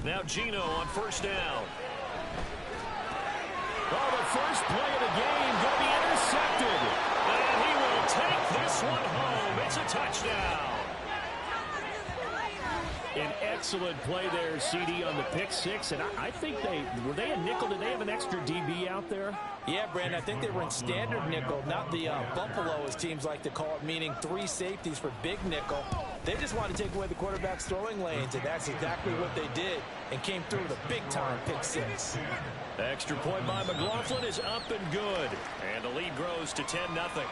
Now Gino on first down. Oh, the first play of the game going to be intercepted. And he will take this one home. It's a touchdown. An excellent play there, CD, on the pick six. And I think were they a nickel? Did they have an extra DB out there? Yeah, Brandon, I think they were in standard nickel, not the buffalo, as teams like to call it, meaning 3 safeties for big nickel. They just wanted to take away the quarterback's throwing lanes, and that's exactly what they did, and came through with a big-time pick six. The extra point by McLaughlin is up and good, and the lead grows to 10-0.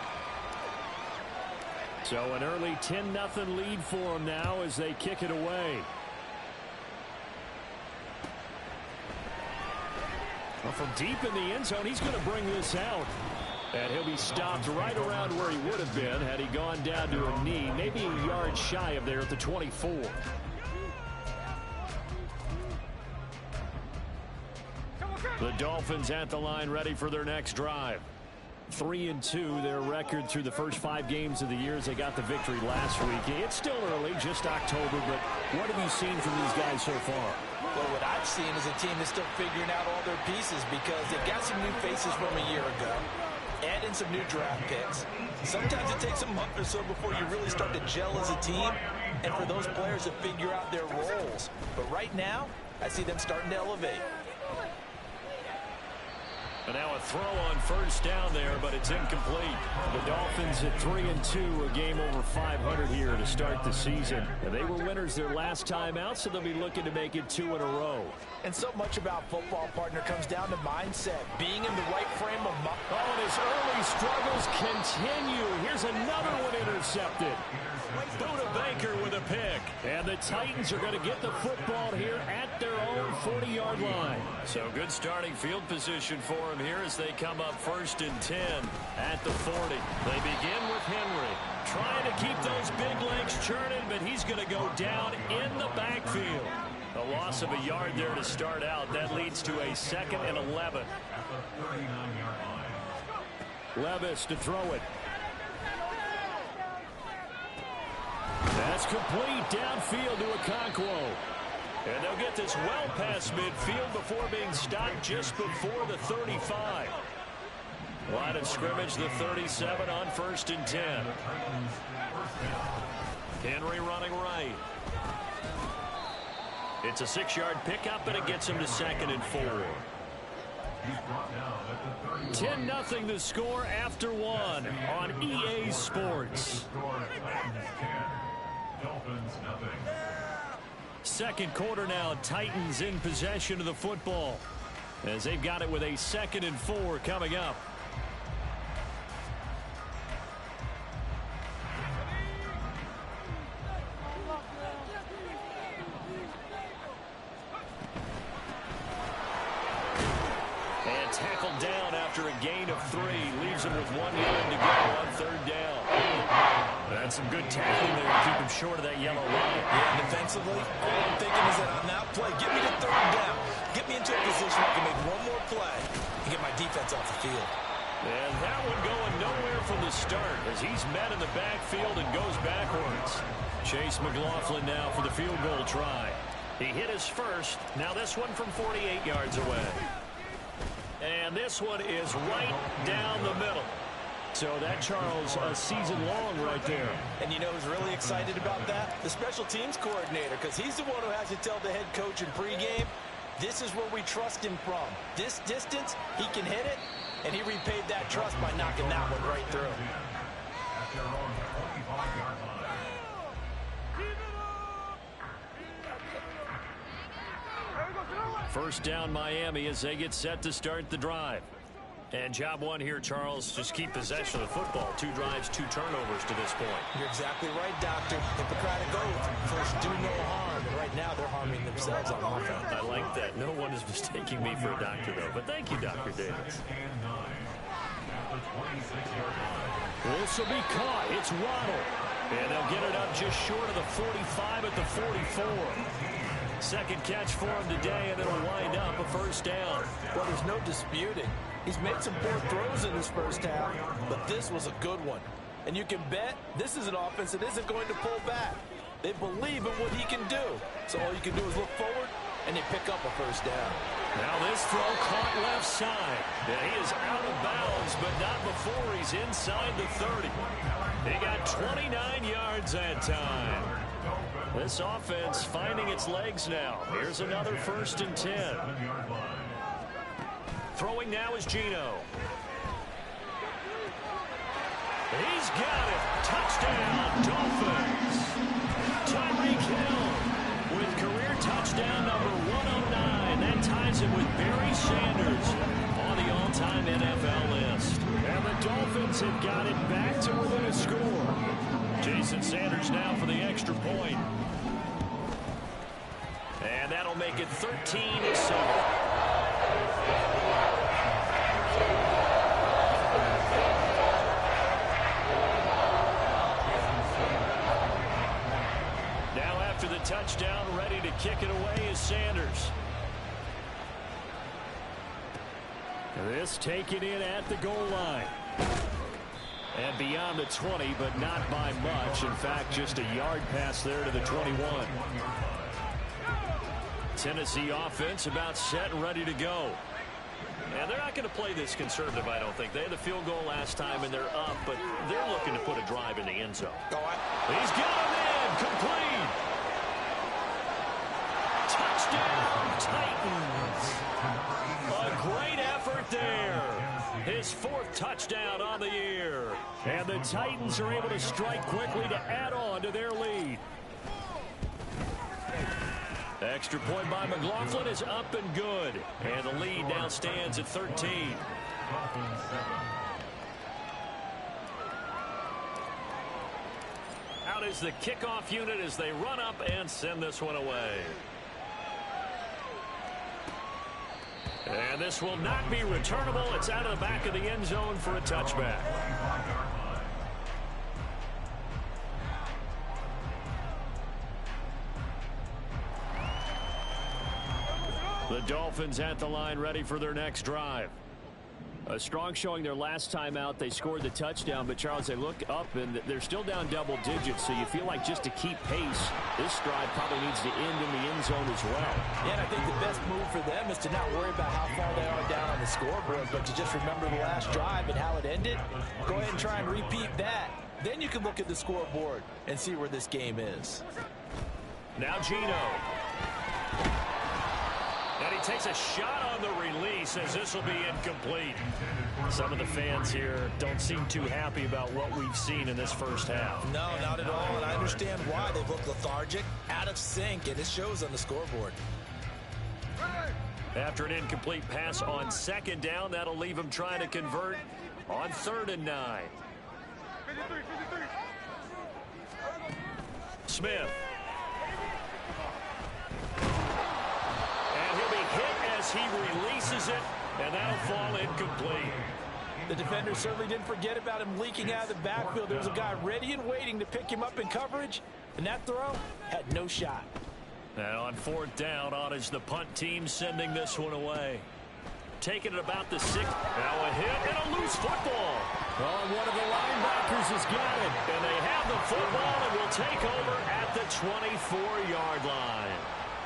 So an early 10-0 lead for them now as they kick it away. Well, from deep in the end zone, he's going to bring this out. And he'll be stopped right around where he would have been had he gone down to a knee, maybe a yard shy of there at the 24. The Dolphins at the line, ready for their next drive. 3-2, their record through the first 5 games of the year as they got the victory last week. It's still early, just October, but what have you seen from these guys so far? Well, what I've seen is a team that's still figuring out all their pieces because they've got some new faces from a year ago. Add in some new draft picks. Sometimes it takes a month or so before you really start to gel as a team and for those players to figure out their roles. But right now, I see them starting to elevate. And now a throw on first down there, but it's incomplete. The Dolphins at 3-2, a game over 500 here to start the season. And they were winners their last time out, so they'll be looking to make it 2 in a row. And so much about football, partner, comes down to mindset, being in the right frame of mind. Oh, and his early struggles continue. Here's another one intercepted. Buda Baker with a pick. And the Titans are going to get the football here at their own 40-yard line. So good starting field position for him here as they come up 1st and 10 at the 40. They begin with Henry, trying to keep those big legs churning, but he's going to go down in the backfield. A loss of a yard there to start out. That leads to a 2nd and 11. Levis to throw it. That's complete downfield to Okonkwo. And they'll get this well past midfield before being stopped just before the 35. Line of scrimmage, the 37 on 1st and 10. Henry running right. It's a 6-yard pickup, and it gets him to 2nd and 4. 10-0 the score after 1 on EA Sports. Second quarter now, Titans in possession of the football as they've got it with a 2nd and 4 coming up. And tackled down after a gain of 3, leaves him with 1 yard to go on 3rd down. That's some good tackling there to keep him short of that yellow line. Yeah, defensively, all I'm thinking is that on that play, get me to 3rd down. Get me into a position where I can make one more play and get my defense off the field. And that one going nowhere from the start as he's met in the backfield and goes backwards. Chase McLaughlin now for the field goal try. He hit his first. Now this one from 48 yards away. And this one is right down the middle. So that, Charles, a season long right there. And you know who's really excited about that? The special teams coordinator, because he's the one who has to tell the head coach in pregame, this is where we trust him from. This distance, he can hit it, and he repaid that trust by knocking that one right through. First down Miami as they get set to start the drive. And job one here, Charles, just keep possession of the football. 2 drives, 2 turnovers to this point. You're exactly right, Doctor. Hippocratic oath. First, do no harm. And right now, they're harming themselves on offense. I like that. No one is mistaking me for a doctor, though. But thank you, Dr. Davis. This will be caught. It's Waddle. And they'll get it up just short of the 45 at the 44. Second catch for him today, and it'll wind up a first down. Well, there's no disputing. He's made some poor throws in this first half, but this was a good one. And you can bet this is an offense that isn't going to pull back. They believe in what he can do. So all you can do is look forward, and they pick up a first down. Now this throw caught left side. Yeah, he is out of bounds, but not before he's inside the 30. He got 29 yards that time. This offense finding its legs now. Here's another 1st and 10. Throwing now is Geno. He's got it. Touchdown, Dolphins. Tyreek Hill with career touchdown number 109. That ties him with Barry Sanders on the all-time NFL list. And the Dolphins have got it back to within a score. Jason Sanders now for the extra point. And that'll make it 13-7. After the touchdown, ready to kick it away is Sanders. This taken in at the goal line. And beyond the 20, but not by much. In fact, just a yard pass there to the 21. Tennessee offense about set and ready to go. And they're not going to play this conservative, I don't think. They had the field goal last time, and they're up, but they're looking to put a drive in the end zone. He's got him in. Complete. Touchdown, Titans. A great effort there. His 4th touchdown on the year. And the Titans are able to strike quickly to add on to their lead. Extra point by McLaughlin is up and good. And the lead now stands at 13. Out is the kickoff unit as they run up and send this one away. And this will not be returnable. It's out of the back of the end zone for a touchback. The Dolphins at the line ready for their next drive. A strong showing their last time out. They scored the touchdown, but Charles, they look up and they're still down double digits, so you feel like just to keep pace, this drive probably needs to end in the end zone as well. Yeah, and I think the best move for them is to not worry about how far they are down on the scoreboard, but to just remember the last drive and how it ended. Go ahead and try and repeat that. Then you can look at the scoreboard and see where this game is. Now Geno. And he takes a shot on the release as this will be incomplete. Some of the fans here don't seem too happy about what we've seen in this first half. No, not at all, and I understand why. They've looked lethargic, out of sync, and it shows on the scoreboard. After an incomplete pass on 2nd down, that'll leave him trying to convert on 3rd and 9. Smith. He releases it, and that'll fall incomplete. The defender certainly didn't forget about him leaking out of the backfield. There was a guy ready and waiting to pick him up in coverage, and that throw had no shot. And on 4th down, on is the punt team sending this one away. Taking it about the 6th. Now a hit and a loose football. Oh, and one of the linebackers has got it. And they have the football and will take over at the 24-yard line.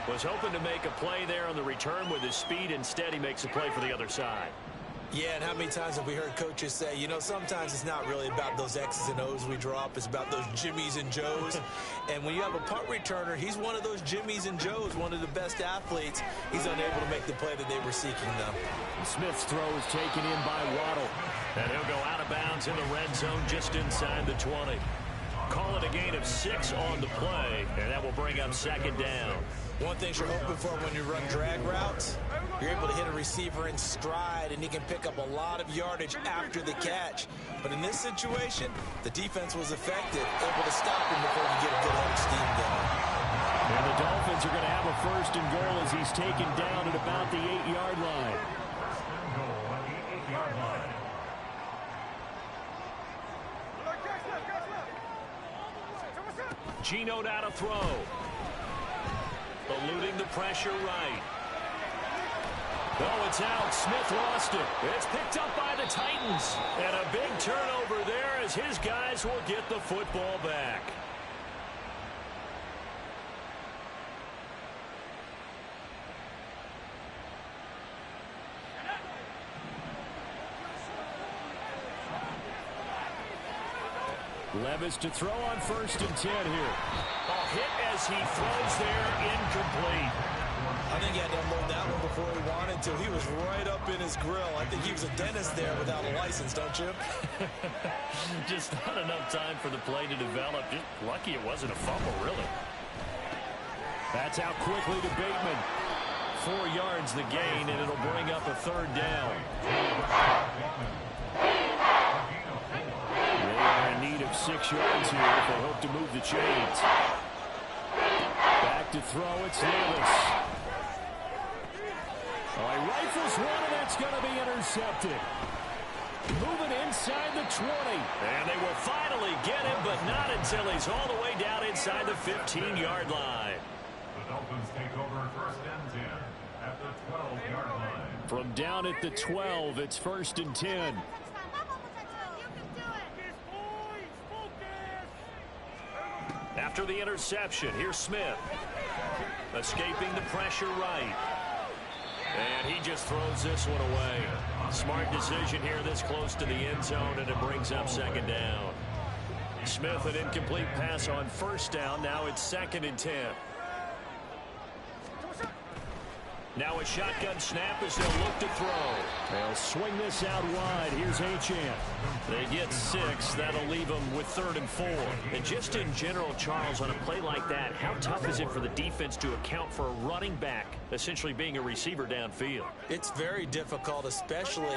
Was hoping to make a play there on the return with his speed. Instead, he makes a play for the other side. Yeah, and how many times have we heard coaches say, you know, sometimes it's not really about those X's and O's we drop. It's about those Jimmies and Joes. And when you have a punt returner, he's one of those Jimmies and Joes, one of the best athletes. He's unable to make the play that they were seeking, though. Smith's throw is taken in by Waddle. And he'll go out of bounds in the red zone just inside the 20. Call it a gain of 6 on the play, and that will bring up 2nd down. One thing you're hoping for when you run drag routes, you're able to hit a receiver in stride, and he can pick up a lot of yardage after the catch. But in this situation, the defense was effective, able to stop him before he get a good head of steam going. And the Dolphins are going to have a 1st and goal as he's taken down at about the 8-yard line. Geno now to throw. Eluding the pressure right. Oh, it's out. Smith lost it. It's picked up by the Titans. And a big turnover there as his guys will get the football back. Levis to throw on 1st and 10 here. A hit as he throws there, incomplete. I think he had to unload that one before he wanted to. He was right up in his grill. I think he was a dentist there without a license, don't you? Just not enough time for the play to develop. Just lucky it wasn't a fumble, really. That's out quickly to Bateman. 4 yards the gain, and it'll bring up a 3rd down. They are in need of 6 yards here if they hope to move the chains. Back to throw, it's Levis. Oh, he rifles one, and that's going to be intercepted. Moving inside the 20. And they will finally get him, but not until he's all the way down inside the 15-yard line. The Dolphins take over 1st and 10 at the 12-yard line. From down at the 12, it's 1st and 10. After the interception, here's Smith. Escaping the pressure right. And he just throws this one away. Smart decision here this close to the end zone, and it brings up 2nd down. Smith, an incomplete pass on 1st down. Now it's 2nd and 10. Now a shotgun snap as they'll look to throw. They'll swing this out wide. Here's Achane. They get 6. That'll leave them with 3rd and 4. And just in general, Charles, on a play like that, how tough is it for the defense to account for a running back essentially being a receiver downfield? It's very difficult, especially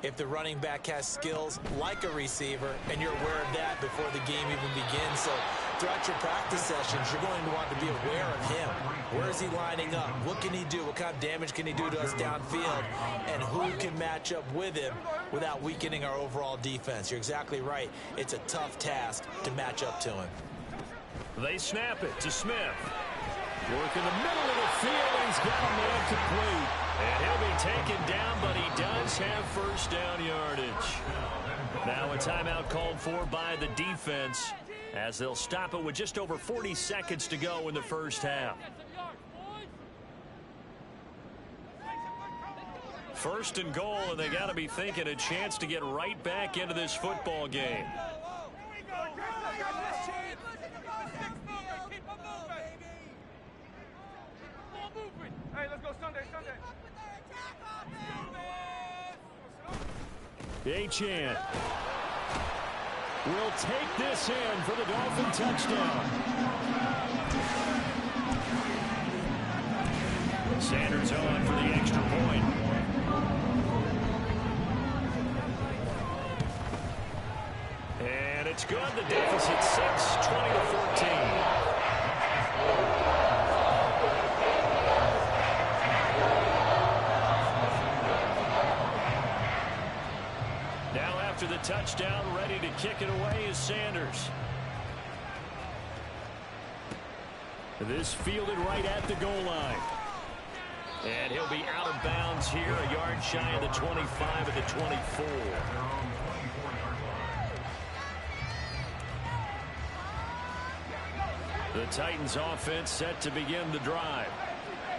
if the running back has skills like a receiver, and you're aware of that before the game even begins. So throughout your practice sessions, you're going to want to be aware of him. Where is he lining up? What can he do? What kind of damage can he do to us downfield? And who can match up with him without weakening our overall defense? You're exactly right. It's a tough task to match up to him. They snap it to Smith. Work in the middle of the field, and he's got a man complete. And he'll be taken down, but he does have 1st down yardage. Now a timeout called for by the defense as they'll stop it with just over 40 seconds to go in the 1st half. 1st and goal, and they got to be thinking a chance to get right back into this football game. Hey, let's go Sunday. Achane will take this in for the Dolphin touchdown. Sanders on for the extra point. And it's good. The deficit 6, 20-14. After the touchdown, ready to kick it away is Sanders. This fielded right at the goal line. And he'll be out of bounds here, a yard shy of the 25 at the 24. The Titans offense set to begin the drive.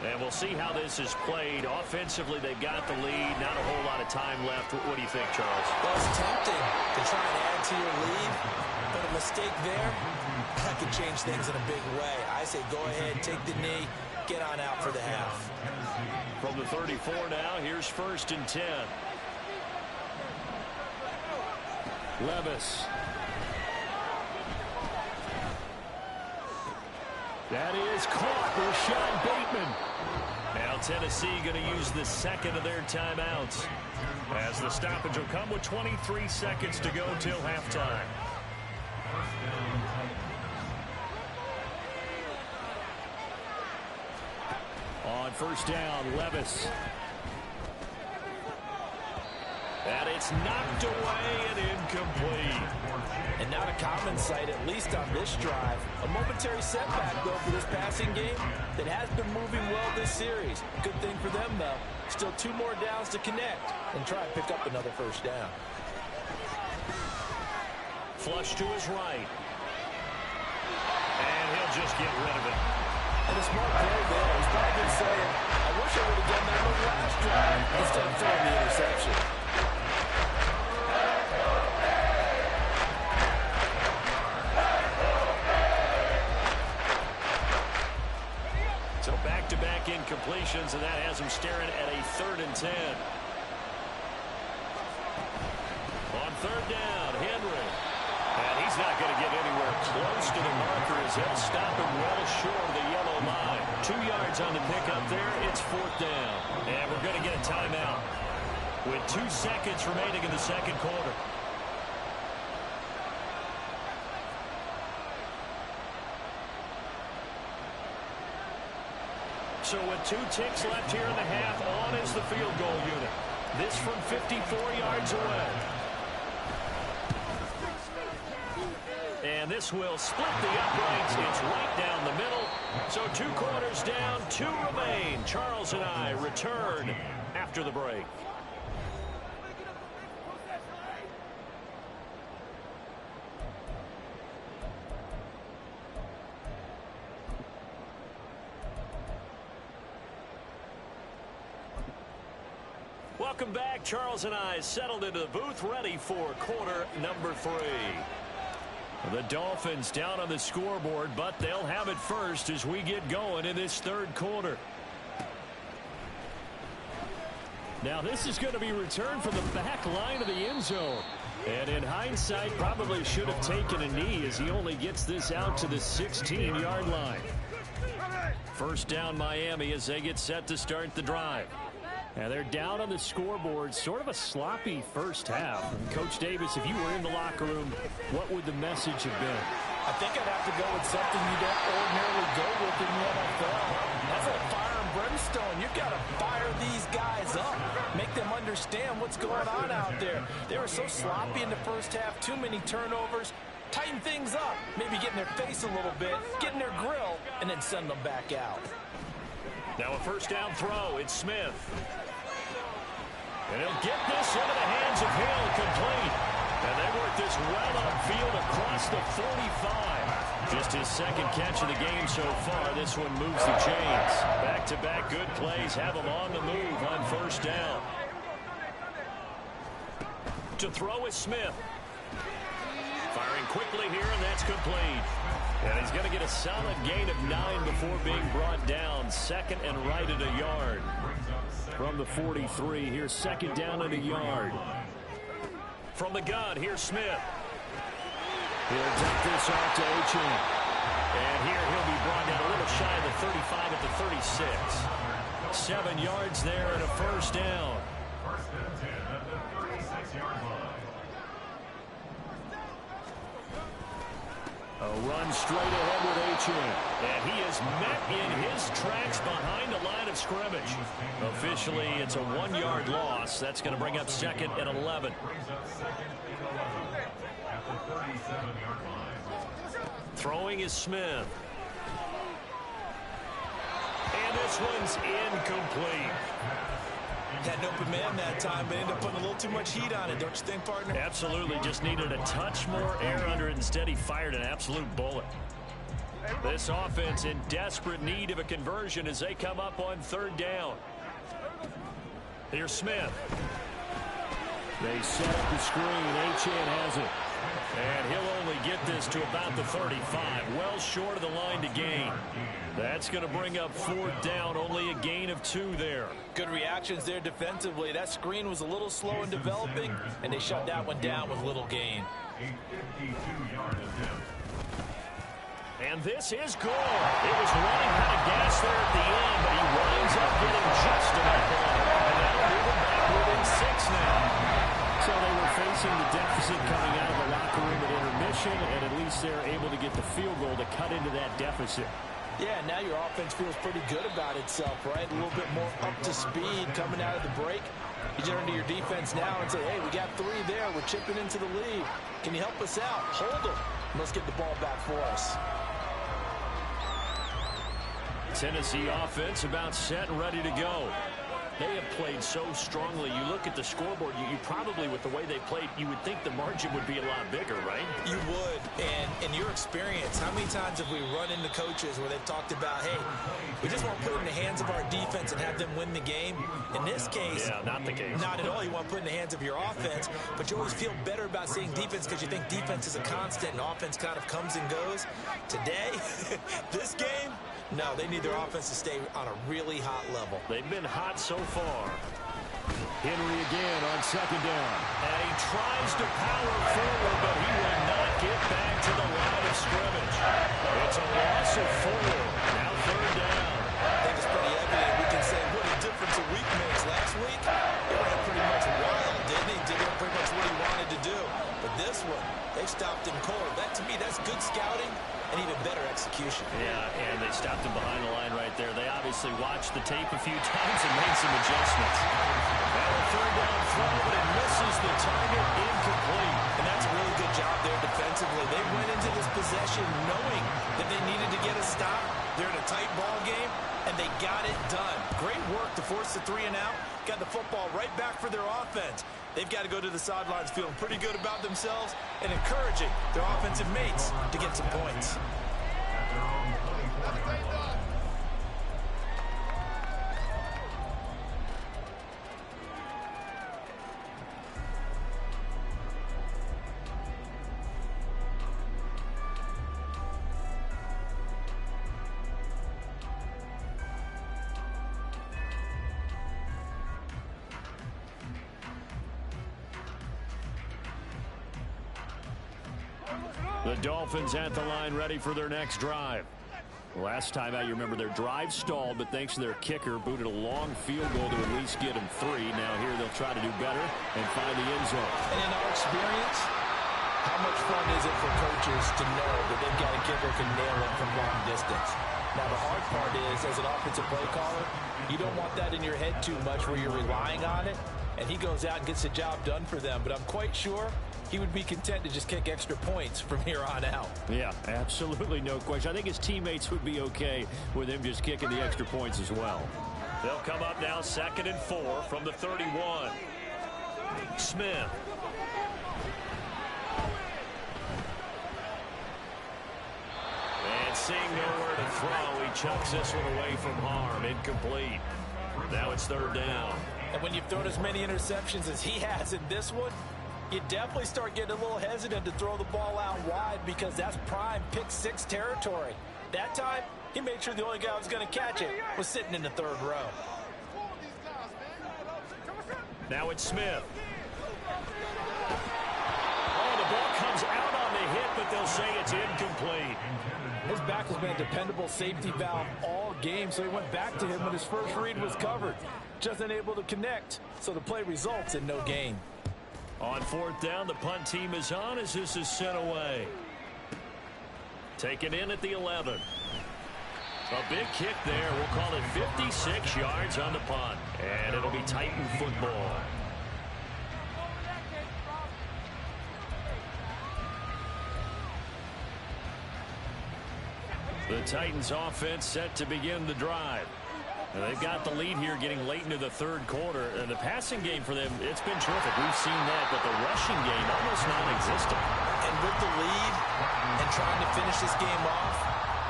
And we'll see how this is played. Offensively, they've got the lead. Not a whole lot of time left. What do you think, Charles? Well, it's tempting to try and add to your lead, but a mistake there, that could change things in a big way. I say go ahead, take the knee, get on out for the half. From the 34 now, here's 1st and 10. Levis. That is caught. Rashad Bateman. Now Tennessee going to use the 2nd of their timeouts, as the stoppage will come with 23 seconds to go till halftime. On 1st down, Levis. And it's knocked away and incomplete. And not a common sight, at least on this drive. A momentary setback, though, for this passing game that has been moving well this series. Good thing for them, though. Still 2 more downs to connect and try and pick up another first down. Flush to his right. And he'll just get rid of it. And a smart play there. He's probably been saying, I wish I would have done that on the last drive instead of throwing the interception. So back-to-back incompletions, and that has him staring at a 3rd and 10. On 3rd down, Henry. And he's not going to get anywhere close to the marker as he'll stop him well short of the yellow line. 2 yards on the pickup there. It's 4th down. And we're going to get a timeout with 2 seconds remaining in the second quarter. So with 2 ticks left here in the half, on is the field goal unit. This from 54 yards away. And this will split the uprights. It's right down the middle. So 2 quarters down, 2 remain. Charles and I return after the break. Welcome back. Charles and I settled into the booth, ready for quarter number 3. The Dolphins down on the scoreboard, but they'll have it first as we get going in this 3rd quarter. Now this is going to be returned from the back line of the end zone. And in hindsight, probably should have taken a knee as he only gets this out to the 16-yard line. First down Miami as they get set to start the drive. And they're down on the scoreboard, sort of a sloppy first half. And Coach Davis, if you were in the locker room, what would the message have been? I think I'd have to go with something you don't ordinarily go with in the NFL. That's like fire and brimstone. You've got to fire these guys up. Make them understand what's going on out there. They were so sloppy in the first half, too many turnovers. Tighten things up, maybe get in their face a little bit, get in their grill, and then send them back out. Now a first down throw. It's Smith. And he'll get this into the hands of Hill, complete. And they work this well upfield across the 45. Just his 2nd catch of the game so far. This one moves the chains. Back-to-back good plays have him on the move on first down. To throw is Smith. Firing quickly here, and that's complete. And he's going to get a solid gain of 9 before being brought down. 2nd and right at a yard. From the 43, here's 2nd down at a yard. From the gun, here's Smith. He'll dump this off to Achane. And here he'll be brought down a little shy of the 35 at the 36. 7 yards there and a first down. First and 10 at the 36-yard line. A run straight ahead with Achane. And he is met in his tracks behind the line of scrimmage. Officially, it's a 1-yard loss. That's going to bring up 2nd and 11. Throwing is Smith. And this one's incomplete. Had an open man that time, but ended up putting a little too much heat on it, don't you think, partner? Absolutely. Just needed a touch more air under it. Instead, he fired an absolute bullet. This offense in desperate need of a conversion as they come up on 3rd down. Here's Smith. They set up the screen. Achane has it. And he'll only get this to about the 35. Well short of the line to gain. That's going to bring up 4th down. Only a gain of 2 there. Good reactions there defensively. That screen was a little slow in developing, and they shut that one down with little gain. And this is good. It was running out of gas there at the end, but he winds up getting just enough on it. And that'll move him back within 6 now. So they were facing the deficit coming out of the locker room at intermission, and at least they're able to get the field goal to cut into that deficit. Yeah, now your offense feels pretty good about itself, right? A little bit more up to speed coming out of the break. You turn to your defense now and say, hey, we got 3 there. We're chipping into the lead. Can you help us out? Hold them. Let's get the ball back for us. Tennessee offense about set and ready to go. They have played so strongly. You look at the scoreboard, you probably, with the way they played, you would think the margin would be a lot bigger, right? You would. And in your experience, how many times have we run into coaches where they've talked about, hey, we just want to put it in the hands of our defense and have them win the game? In this case, yeah, not the case. Not at all. You want to put it in the hands of your offense, but you always feel better about saying defense because you think defense is a constant and offense kind of comes and goes. Today, this game, no, they need their offense to stay on a really hot level. They've been hot so far. Henry again on second down. And he tries to power forward, but he will not get back to the line of scrimmage. It's a loss of 4. Now third down. I think it's pretty evident. We can say what a difference a week makes. Last week, he ran pretty much wild, didn't he? Did pretty much what he wanted to do. But this one, they stopped him cold. That, to me, that's good scouting and even better execution. Yeah, and they stopped him behind the line right there. They obviously watched the tape a few times and made some adjustments. Now a third down throw, but it misses the target, incomplete. And that's a really good job there defensively. They went into this possession knowing that they needed to get a stop. They're in a tight ball game, and they got it done. Great work to force the 3 and out. Got the football right back for their offense. They've got to go to the sidelines feeling pretty good about themselves and encouraging their offensive mates to get some points. The Dolphins at the line ready for their next drive. Last time out, you remember their drive stalled, but thanks to their kicker, booted a long field goal to at least get them 3. Now here they'll try to do better and find the end zone. And in our experience, how much fun is it for coaches to know that they've got a kicker can nail it from long distance? Now the hard part is, as an offensive play caller, you don't want that in your head too much where you're relying on it, and he goes out and gets the job done for them. But I'm quite sure he would be content to just kick extra points from here on out. Yeah, absolutely no question. I think his teammates would be okay with him just kicking the extra points as well. They'll come up now 2nd and 4 from the 31. Smith. And seeing nowhere to throw, he chucks this one away from harm. Incomplete. Now it's 3rd down. And when you've thrown as many interceptions as he has in this one, you definitely start getting a little hesitant to throw the ball out wide because that's prime pick-6 territory. That time, he made sure the only guy who was going to catch it was sitting in the 3rd row. Now it's Smith. Oh, the ball comes out on the hit, but they'll say it's incomplete. His back has been a dependable safety valve all game, so he went back to him when his first read was covered. Just unable to connect, so the play results in no gain. On 4th down, the punt team is on as this is sent away. Taken in at the 11. A big kick there. We'll call it 56 yards on the punt. And it'll be Titan football. The Titans offense set to begin the drive. And they've got the lead here getting late into the 3rd quarter. And the passing game for them, it's been terrific. We've seen that, but the rushing game almost non-existent. And with the lead and trying to finish this game off,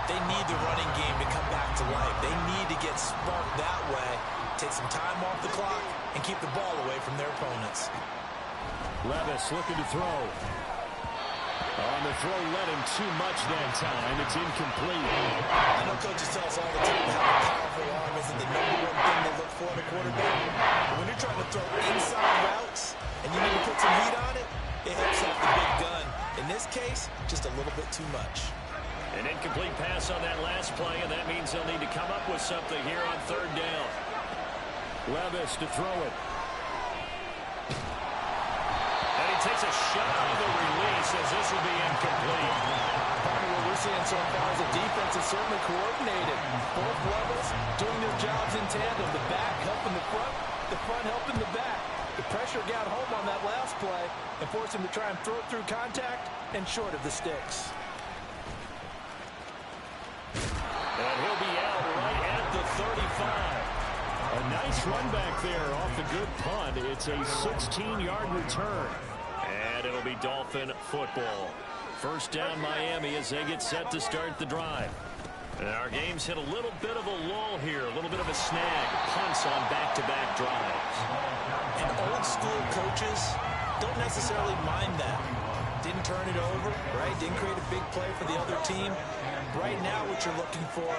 they need the running game to come back to life. They need to get smart that way, take some time off the clock, and keep the ball away from their opponents. Levis looking to throw. On the throw, let him too much that time. It's incomplete. I know coaches tell us all the time how a powerful arm isn't the #1 thing to look for in a quarterback. But when you're trying to throw inside routes and you need to put some heat on it, it helps off the big gun. In this case, just a little bit too much. An incomplete pass on that last play, and that means they'll need to come up with something here on 3rd down. Levis to throw it. And he takes a shot on the release as this will be incomplete. What we're seeing so far is the defense is certainly coordinated. Both levels doing their jobs in tandem. The back helping the front helping the back. The pressure got home on that last play and forced him to try and throw it through contact and short of the sticks. And he'll be out right at the 35. A nice run back there off the good punt. It's a 16-yard return. And it'll be Dolphin football. First down Miami as they get set to start the drive. And our game's hit a little bit of a lull here, a little bit of a snag. Punts on back-to-back drives. And old-school coaches don't necessarily mind that. Didn't turn it over, right? Didn't create a big play for the other team. Right now what you're looking for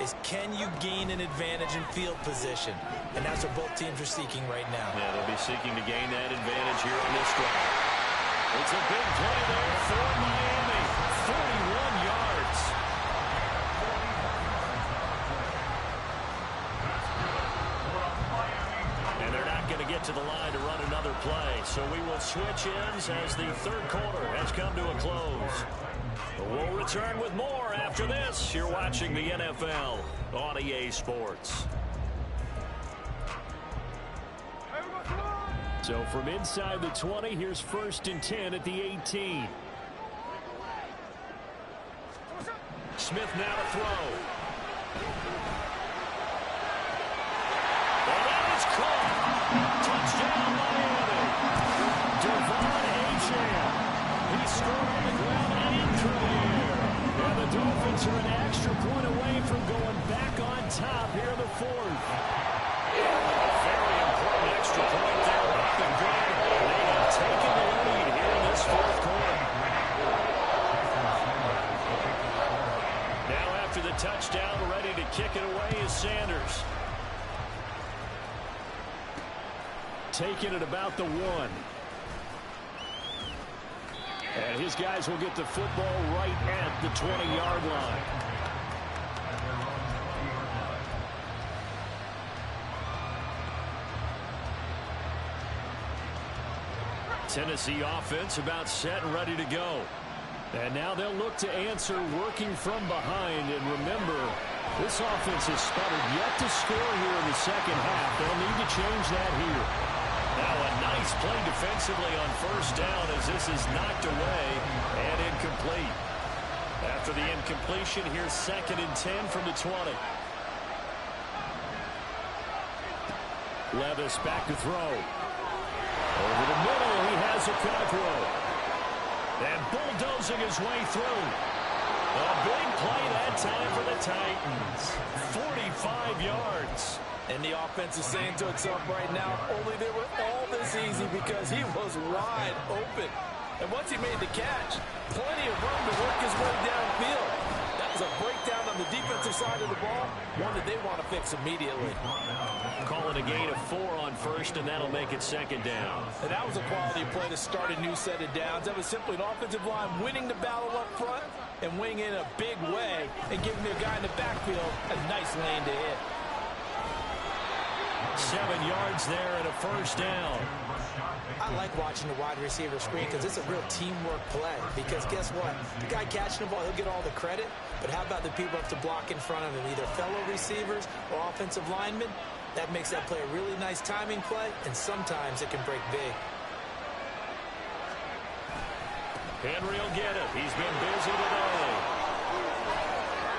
is can you gain an advantage in field position? And that's what both teams are seeking right now. Yeah, they'll be seeking to gain that advantage here on this drive. It's a big play there for Miami. 41 yards. And they're not going to get to the line to run another play. So we will switch ends as the third quarter has come to a close. We'll return with more after this. You're watching the NFL on EA Sports. So from inside the 20, here's 1st and 10 at the 18. Smith now to throw. And that is caught. Touchdown Miami. Devon Achane. He scored on the ground and through the air. And the Dolphins are an extra point away from going back on top here in the 4th. Very important extra point there. Up and good. They have taken the lead here in this 4th quarter. Now after the touchdown, ready to kick it away is Sanders. Taking it about the 1. And his guys will get the football right at the 20-yard line. Tennessee offense about set and ready to go. And now they'll look to answer working from behind. And remember, this offense has sputtered yet to score here in the second half. They'll need to change that here. Now a nice play defensively on 1st down as this is knocked away and incomplete. After the incompletion, here's 2nd and 10 from the 20. Levis back to throw. Over the middle, he has a Quadro. And bulldozing his way through. A big play that time for the Titans. 45 yards. And the offense is saying to itself right now, only they were all this easy because he was wide open. And once he made the catch, plenty of room to work his way downfield. That was a breakdown on the defensive side of the ball, one that they want to fix immediately. Calling a gain of 4 on 1st, and that'll make it 2nd down. And that was a quality play to start a new set of downs. That was simply an offensive line winning the battle up front and winning in a big way and giving the guy in the backfield a nice lane to hit. 7 yards there and a 1st down. I like watching the wide receiver screen because it's a real teamwork play. Because guess what? The guy catching the ball, he'll get all the credit. But how about the people up to block in front of him, either fellow receivers or offensive linemen? That makes that play a really nice timing play, and sometimes it can break big. Henry will get it. He's been busy today.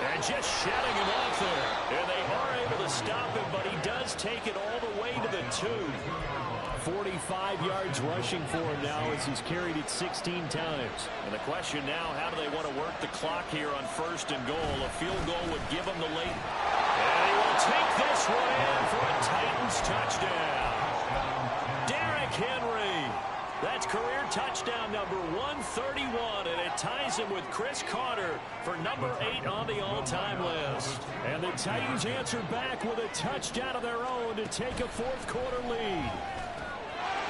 And just shutting him off there. And they are able to stop him, but he does take it all the way to the 2. 45 yards rushing for him now as he's carried it 16 times. And the question now, how do they want to work the clock here on 1st and goal? A field goal would give them the lead. And he will take this one in for a Titans touchdown. Derrick Henry. That's career touchdown number 131, and it ties him with Chris Carter for number 8 on the all-time list. And the Titans answer back with a touchdown of their own to take a 4th quarter lead.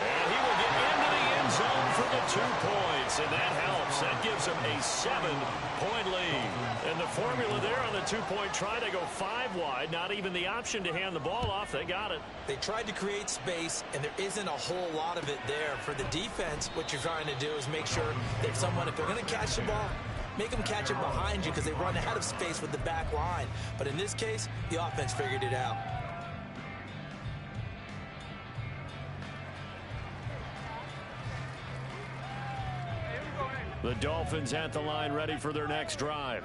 And he will get into the end zone for the 2 points, and that helps. That gives him a 7-point lead. And the formula there on the 2-point try, they go 5 wide, not even the option to hand the ball off. They got it. They tried to create space, and there isn't a whole lot of it there. For the defense, what you're trying to do is make sure that if they're going to catch the ball, make them catch it behind you because they run out of space with the back line. But in this case, the offense figured it out. The Dolphins at the line ready for their next drive.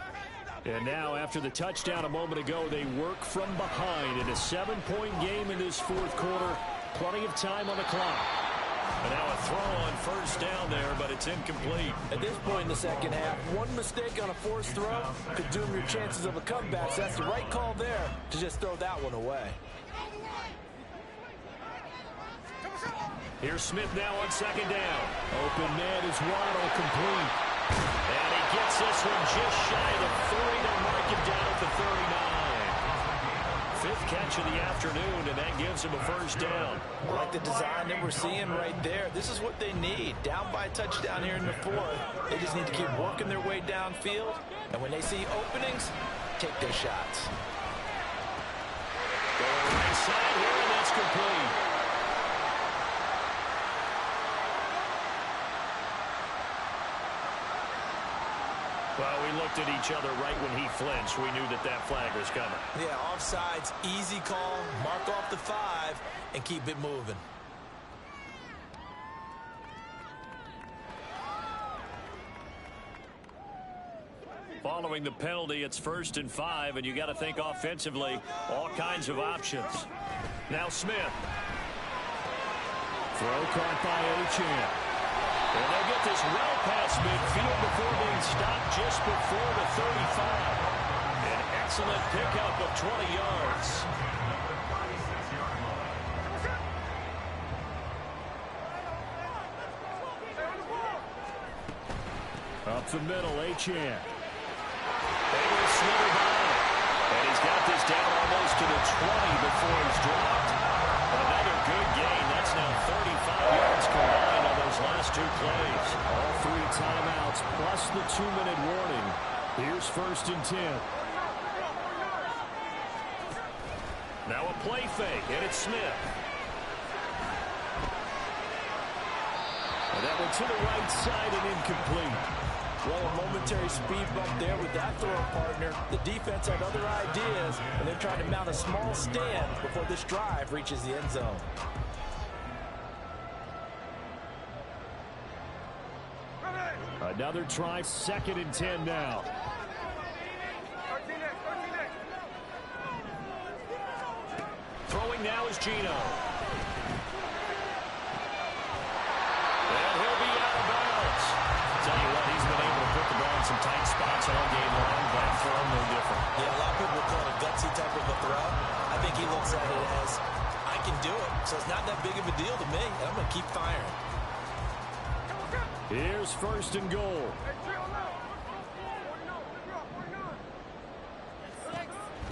And now after the touchdown a moment ago, they work from behind in a 7-point game in this fourth quarter. Plenty of time on the clock. And now a throw on first down there, but it's incomplete. At this point in the second half, one mistake on a forced throw could doom your chances of a comeback. So that's the right call there to just throw that one away. Here's Smith now on second down. Open man is Waddle, complete. And he gets this one just shy of the 40 to mark him down at the 39. Fifth catch of the afternoon, and that gives him a first down. I like the design that we're seeing right there. This is what they need. Down by a touchdown here in the fourth. They just need to keep working their way downfield. And when they see openings, take their shots. Going right side here, and that's complete. Well, we looked at each other right when he flinched. We knew that that flag was coming. Yeah, offsides, easy call. Mark off the 5 and keep it moving. Following the penalty, it's 1st and 5, and you got to think offensively, all kinds of options. Now Smith. Throw caught by Achane. And they'll get this well past midfield before being stopped just before the 35. An excellent pickup of 20 yards. Up the middle, Achane. Able to slither by. And he's got this down almost to the 20 before he's dropped. Another good gain. That's now 35 yards combined on those last 2 plays. All 3 timeouts plus the 2-minute warning. Here's 1st and 10. Now a play fake, and it's Smith. And that one to the right side and incomplete. Well, a momentary speed bump there with that throw partner. The defense had other ideas, and they're trying to mount a small stand before this drive reaches the end zone. Another try, 2nd and 10 now. Throwing now is Gino. And he'll be out of bounds. Tell you what, he's been able to put the ball in some tight spots all game long. That throw, no different. Yeah, a lot of people call it a gutsy type of a throw. I think he looks at it as, I can do it. So it's not that big of a deal to me, and I'm going to keep firing. Here's 1st and goal.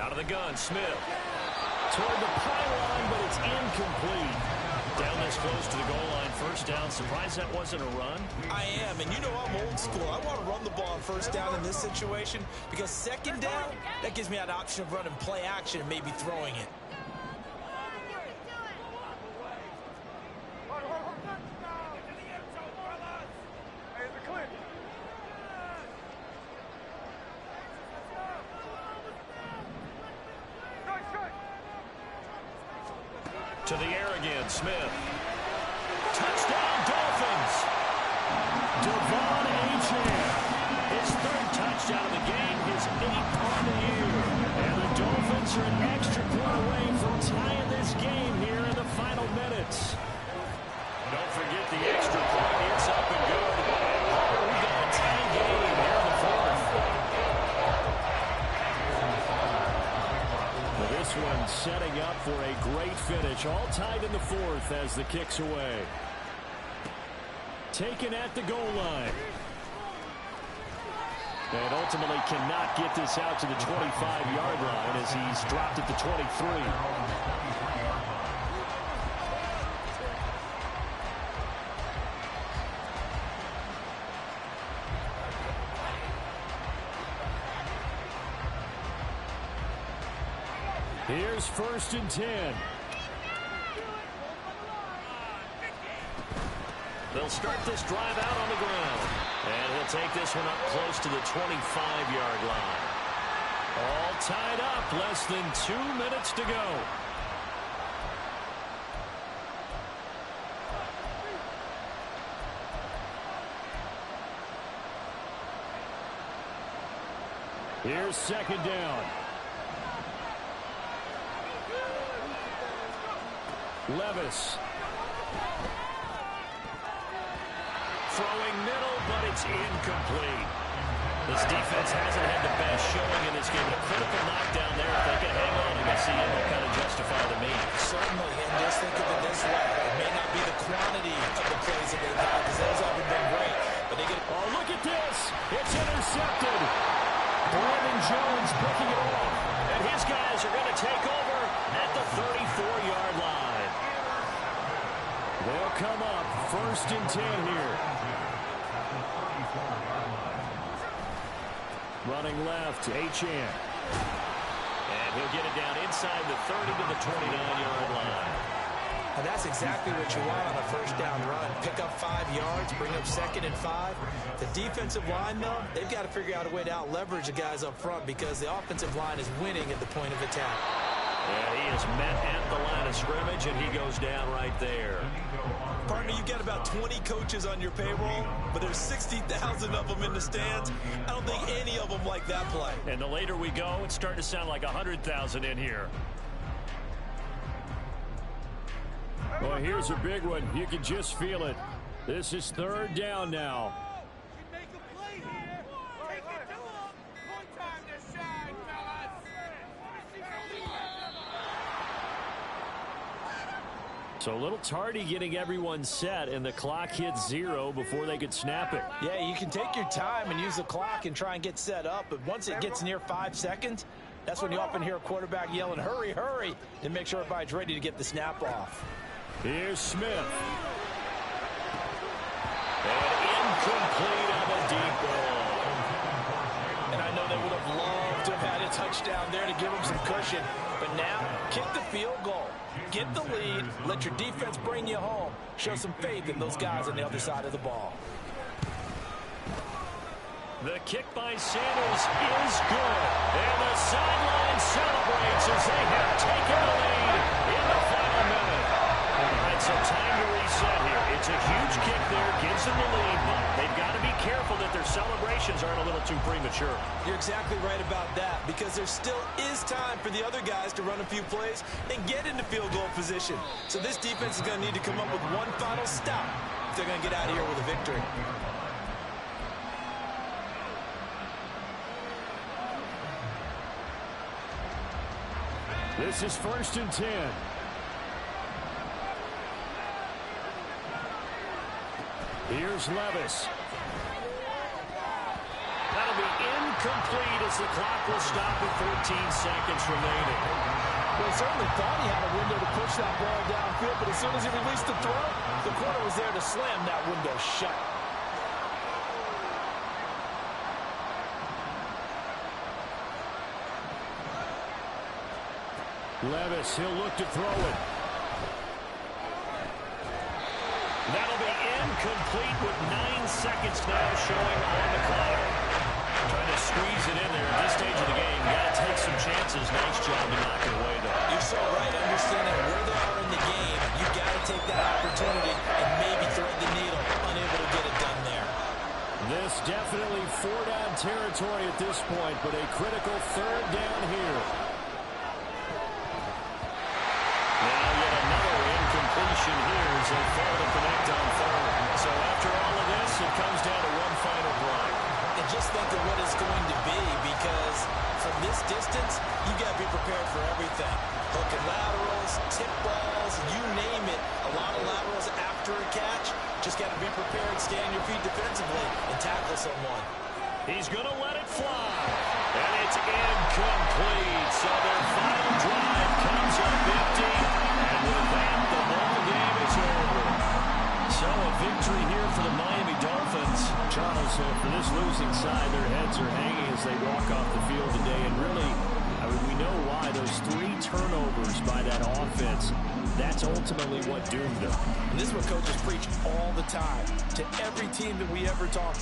Out of the gun, Smith. Toward the pylon, but it's incomplete. Down this close to the goal line, 1st down. Surprised that wasn't a run? I am, and you know I'm old school. I want to run the ball on 1st down in this situation because 2nd down, that gives me an option of running play action and maybe throwing it. To the air again, Smith. Touchdown, Dolphins! Devon Achane. His 3rd touchdown of the game, his 8th on the year. And the Dolphins are an extra point away from tying this game here in the final minutes. Don't forget the extra point. It's up and good. And we got a tie game here in the 4th. This one setting up for a great finish. All tied in the 4th as the kick's away. Taken at the goal line. And ultimately cannot get this out to the 25-yard line as he's dropped at the 23. Here's 1st and 10. They'll start this drive out on the ground. And he'll take this one up close to the 25-yard line. All tied up, less than 2 minutes to go. Here's second down. Levis. Throwing middle, but it's incomplete. This defense hasn't had the best showing in this game. A critical knockdown there. If they can hang on against the end, they'll kind of justify the mean. Certainly, and just think of it this way. It may not be the quantity of the plays that they've had, because those haven't been great. But they get. Oh, look at this. It's intercepted. Brandon Jones picking it off. And his guys are going to take over at the 34-yard line. They'll come up 1st and 10 here. Running left, Achane. And he'll get it down inside the 30 to the 29-yard line. And that's exactly what you want on a first down run. Pick up 5 yards, bring up 2nd and 5. The defensive line, though, they've got to figure out a way to out-leverage the guys up front because the offensive line is winning at the point of attack. Yeah, he is met at the line of scrimmage, and he goes down right there. Partner, you've got about 20 coaches on your payroll, but there's 60,000 of them in the stands. I don't think any of them like that play. And the later we go, it's starting to sound like 100,000 in here. Well, here's a big one. You can just feel it. This is 3rd down now. Make a play here. Take it to him. One time to shine, fellas. So a little tardy getting everyone set, and the clock hits 0 before they could snap it. Yeah, you can take your time and use the clock and try and get set up, but once it gets near 5 seconds, that's when you often hear a quarterback yelling, hurry, hurry, to make sure everybody's ready to get the snap off. Here's Smith. And incomplete on a deep ball. And I know they would have loved to have had a touchdown there to give them some cushion, but now kick the field goal. Get the lead, let your defense bring you home. Show some faith in those guys on the other side of the ball. The kick by Sanders is good. And the sideline celebrates as they have taken the lead in the final minute. All right, so time to reset here. It's a huge kick there, gives them the lead, but they've got to be careful that their celebrations aren't a little too premature. You're exactly right about that, because there still is time for the other guys to run a few plays and get into field goal position. So this defense is going to need to come up with one final stop if they're going to get out of here with a victory. This is 1st and 10. Here's Levis. That'll be incomplete as the clock will stop with 14 seconds remaining. Well, he certainly thought he had a window to push that ball downfield, but as soon as he released the throw, the corner was there to slam that window shut. Levis, he'll look to throw it. That'll be incomplete with 9 seconds now showing on the clock. Trying to squeeze it in there at this stage of the game. Got to take some chances. Nice job to knock it away, though. You're so right. Understanding where they are in the game, you've got to take that opportunity and maybe thread the needle. Unable to get it done there. This definitely 4-down territory at this point, but a critical 3rd down here. Now yet another incompletion here as they fail to connect on 3rd. So after all of this, it comes down to one final drive. And just think of what it's going to be, because from this distance, you got to be prepared for everything. Hook and laterals, tip balls, you name it. A lot of laterals after a catch. Just got to be prepared, stay on your feet defensively, and tackle someone. He's going to let it fly. And it's incomplete. So their final drive comes up empty. And with that, the ball game is over. So a victory here for the Miami Dolphins. Charles, for this losing side, their heads are hanging as they walk off the field today. And really, I mean, we know why. Those 3 turnovers by that offense, that's ultimately what doomed them. And this is what coaches preach all the time to every team that we ever talk to.